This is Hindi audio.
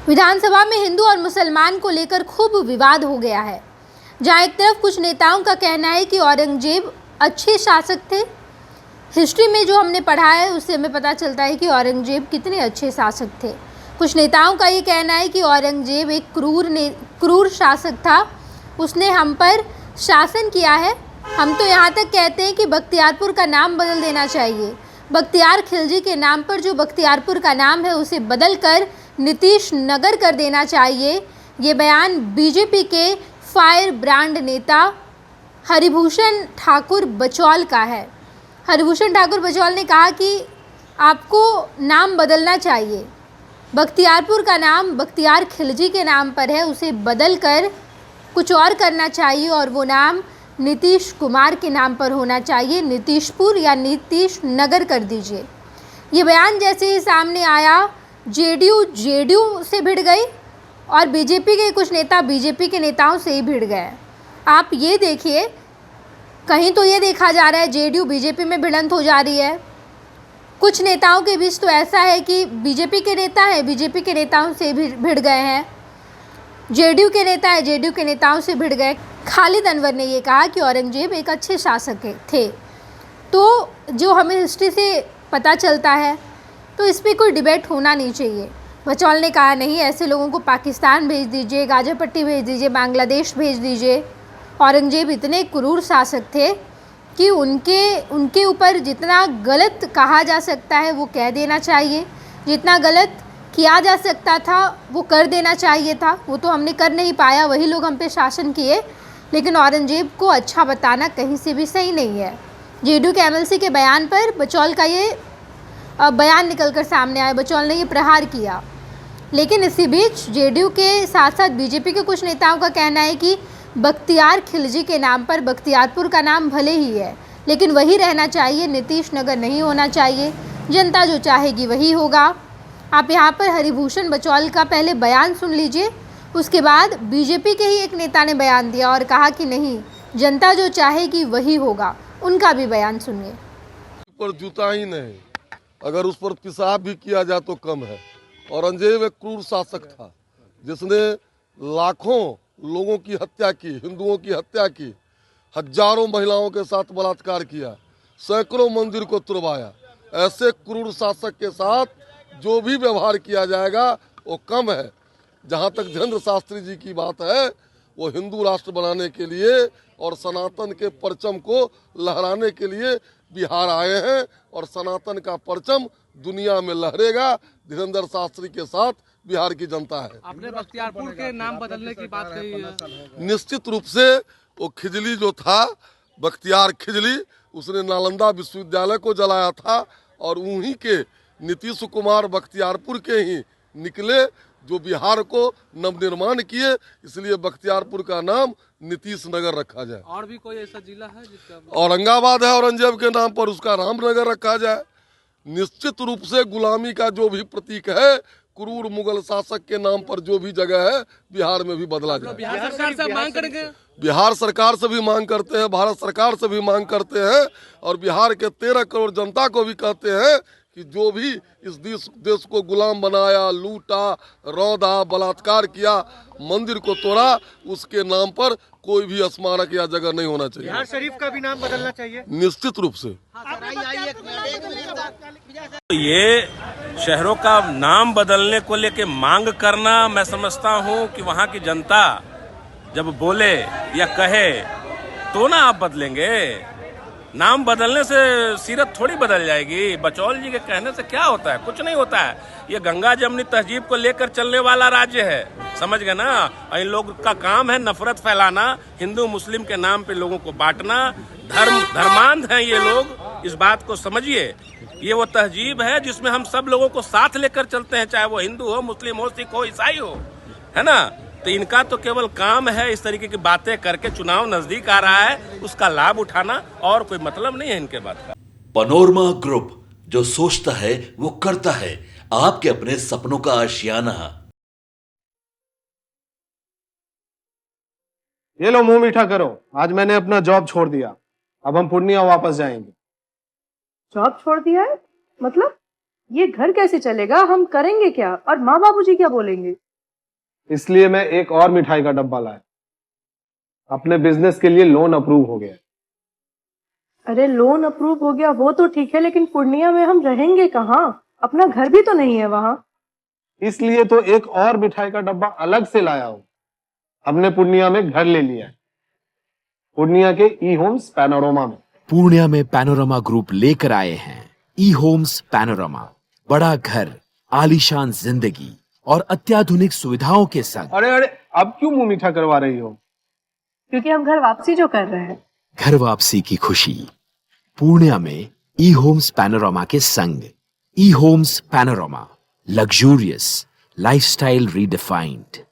विधानसभा में हिंदू और मुसलमान को लेकर खूब विवाद हो गया है। जहां एक तरफ कुछ नेताओं का कहना है कि औरंगजेब अच्छे शासक थे। हिस्ट्री में जो हमने पढ़ा है उससे हमें पता चलता है कि औरंगजेब कितने अच्छे शासक थे। कुछ नेताओं का ये कहना है कि औरंगजेब एक क्रूर शासक था, उसने हम पर शासन किया है। हम तो यहाँ तक कहते हैं कि बख्तियारपुर का नाम बदल देना चाहिए। बख्तियार खिलजी के नाम पर जो बख्तियारपुर का नाम है उसे बदल कर नीतीश नगर कर देना चाहिए। ये बयान बीजेपी के फायर ब्रांड नेता हरिभूषण ठाकुर बचौल का है। हरिभूषण ठाकुर बचौल ने कहा कि आपको नाम बदलना चाहिए। बख्तियारपुर का नाम बख्तियार खिलजी के नाम पर है, उसे बदल कर कुछ और करना चाहिए और वो नाम नीतीश कुमार के नाम पर होना चाहिए। नीतीशपुर या नीतीश नगर कर दीजिए। ये बयान जैसे ही सामने आया, जेडीयू से भिड़ गई और बीजेपी के कुछ नेता बीजेपी के नेताओं से ही भिड़ गए। आप ये देखिए, कहीं तो ये देखा जा रहा है जेडीयू बीजेपी में भिड़ंत हो जा रही है। कुछ नेताओं के बीच तो ऐसा है कि बीजेपी के नेता हैं, बीजेपी के नेताओं से भिड़ गए हैं। जेडीयू के नेता है, जेडीयू के नेताओं से भिड़ गए। खालिद अनवर ने ये कहा कि औरंगजेब एक अच्छे शासक थे। तो जो हमें हिस्ट्री से पता चलता है तो इस पर कोई डिबेट होना नहीं चाहिए। बचौल ने कहा नहीं, ऐसे लोगों को पाकिस्तान भेज दीजिए, गाजापट्टी भेज दीजिए, बांग्लादेश भेज दीजिए। औरंगजेब इतने क्रूर शासक थे कि उनके ऊपर जितना गलत कहा जा सकता है वो कह देना चाहिए, जितना गलत किया जा सकता था वो कर देना चाहिए था। वो तो हमने कर नहीं पाया, वही लोग हम पे शासन किए। लेकिन औरंगजेब को अच्छा बताना कहीं से भी सही नहीं है। जेडीयू के एमएलसी के बयान पर बचौल का ये बयान निकल कर सामने आया, बचौल ने ये प्रहार किया। लेकिन इसी बीच जेडीयू के साथ साथ बीजेपी के कुछ नेताओं का कहना है कि बख्तियार खिलजी के नाम पर बख्तियारपुर का नाम भले ही है, लेकिन वही रहना चाहिए, नीतीश नगर नहीं होना चाहिए। जनता जो चाहेगी वही होगा। आप यहाँ पर हरिभूषण बचौल का पहले बयान सुन लीजिए, उसके बाद बीजेपी के ही एक नेता ने बयान दिया और कहा कि नहीं, जनता जो चाहेगी वही होगा। उनका भी बयान सुनिए। पर जूता ही नहीं, अगर उस पर पेशाब भी किया जाए तो कम है। औरंगजेब एक क्रूर शासक था जिसने लाखों लोगों की हत्या की, हिंदुओं की हत्या की, हजारों महिलाओं के साथ बलात्कार किया, सैकड़ों मंदिर को तुड़वाया। ऐसे क्रूर शासक के साथ जो भी व्यवहार किया जाएगा वो कम है। जहाँ तक धीरेन्द्र शास्त्री जी की बात है, वो हिंदू राष्ट्र बनाने के लिए और सनातन के परचम को लहराने के लिए बिहार आए हैं और सनातन का परचम दुनिया में लहरेगा। धीरेन्द्र शास्त्री के साथ बिहार की जनता है। आपने बख्तियारपुर के नाम बदलने की बात कही है। निश्चित रूप से वो खिजली जो था, बख्तियार खिजली, उसने नालंदा विश्वविद्यालय को जलाया था और उन्हीं के नीतीश कुमार बख्तियारपुर के ही निकले जो बिहार को नवनिर्माण किए। इसलिए बख्तियारपुर का नाम नीतीश नगर रखा जाए। और भी कोई ऐसा जिला है जिसका? औरंगाबाद है औरंगजेब के नाम पर, उसका रामनगर रखा जाए। निश्चित रूप से गुलामी का जो भी प्रतीक है, क्रूर मुगल शासक के नाम पर जो भी जगह है, बिहार में भी बदला जाए। बिहार सरकार से मांग करेंगे? बिहार सरकार से भी मांग करते हैं, भारत सरकार से भी मांग करते हैं और बिहार के 13 करोड़ जनता को भी कहते हैं कि जो भी इस देश को गुलाम बनाया, लूटा, रौदा, बलात्कार किया, मंदिर को तोड़ा, उसके नाम पर कोई भी स्मारक या जगह नहीं होना चाहिए। बिहार शरीफ का भी नाम बदलना चाहिए निश्चित रूप से। ये शहरों का नाम बदलने को लेके मांग करना, मैं समझता हूँ कि वहाँ की जनता जब बोले या कहे तो ना आप बदलेंगे। नाम बदलने से सीरत थोड़ी बदल जाएगी। बचौल जी के कहने से क्या होता है? कुछ नहीं होता है। ये गंगा जमनी तहजीब को लेकर चलने वाला राज्य है, समझ गए ना। इन लोग का काम है नफरत फैलाना, हिंदू मुस्लिम के नाम पे लोगों को बांटना। धर्मांध हैं ये लोग, इस बात को समझिए। ये वो तहजीब है जिसमें हम सब लोगों को साथ लेकर चलते हैं, चाहे वो हिंदू हो, मुस्लिम हो, सिख हो, ईसाई हो, है ना। तो इनका तो केवल काम है इस तरीके की बातें करके, चुनाव नजदीक आ रहा है उसका लाभ उठाना, और कोई मतलब नहीं है इनके बात का। पनोरमा ग्रुप, जो सोचता है वो करता है। आपके अपने सपनों का आशियाना। ये लो, मुंह मीठा करो। आज मैंने अपना जॉब छोड़ दिया, अब हम पूर्णिया वापस जाएंगे। जॉब छोड़ दिया है? मतलब ये घर कैसे चलेगा? हम करेंगे क्या? और माँ बाबूजी क्या बोलेंगे? इसलिए मैं एक और मिठाई का डब्बा लाया। अपने बिजनेस के लिए लोन अप्रूव हो गया। अरे लोन अप्रूव हो गया वो तो ठीक है, लेकिन पूर्णिया में हम रहेंगे कहाँ? अपना घर भी तो नहीं है वहाँ। इसलिए तो एक और मिठाई का डब्बा अलग से लाया हूं। हमने पूर्णिया में घर ले लिया है, पूर्णिया के ई होम्स पैनोरमा में। पूर्णिया में पैनोरमा ग्रुप लेकर आए हैं ई होम्स पैनोरमा। बड़ा घर, आलीशान जिंदगी और अत्याधुनिक सुविधाओं के संग। अरे अरे, अब क्यों मुंह मीठा करवा रही हो? क्योंकि हम घर वापसी जो कर रहे हैं। घर वापसी की खुशी पूर्णिया में ई होम्स पैनोरमा के संग। ई Homes Panorama, luxurious lifestyle redefined.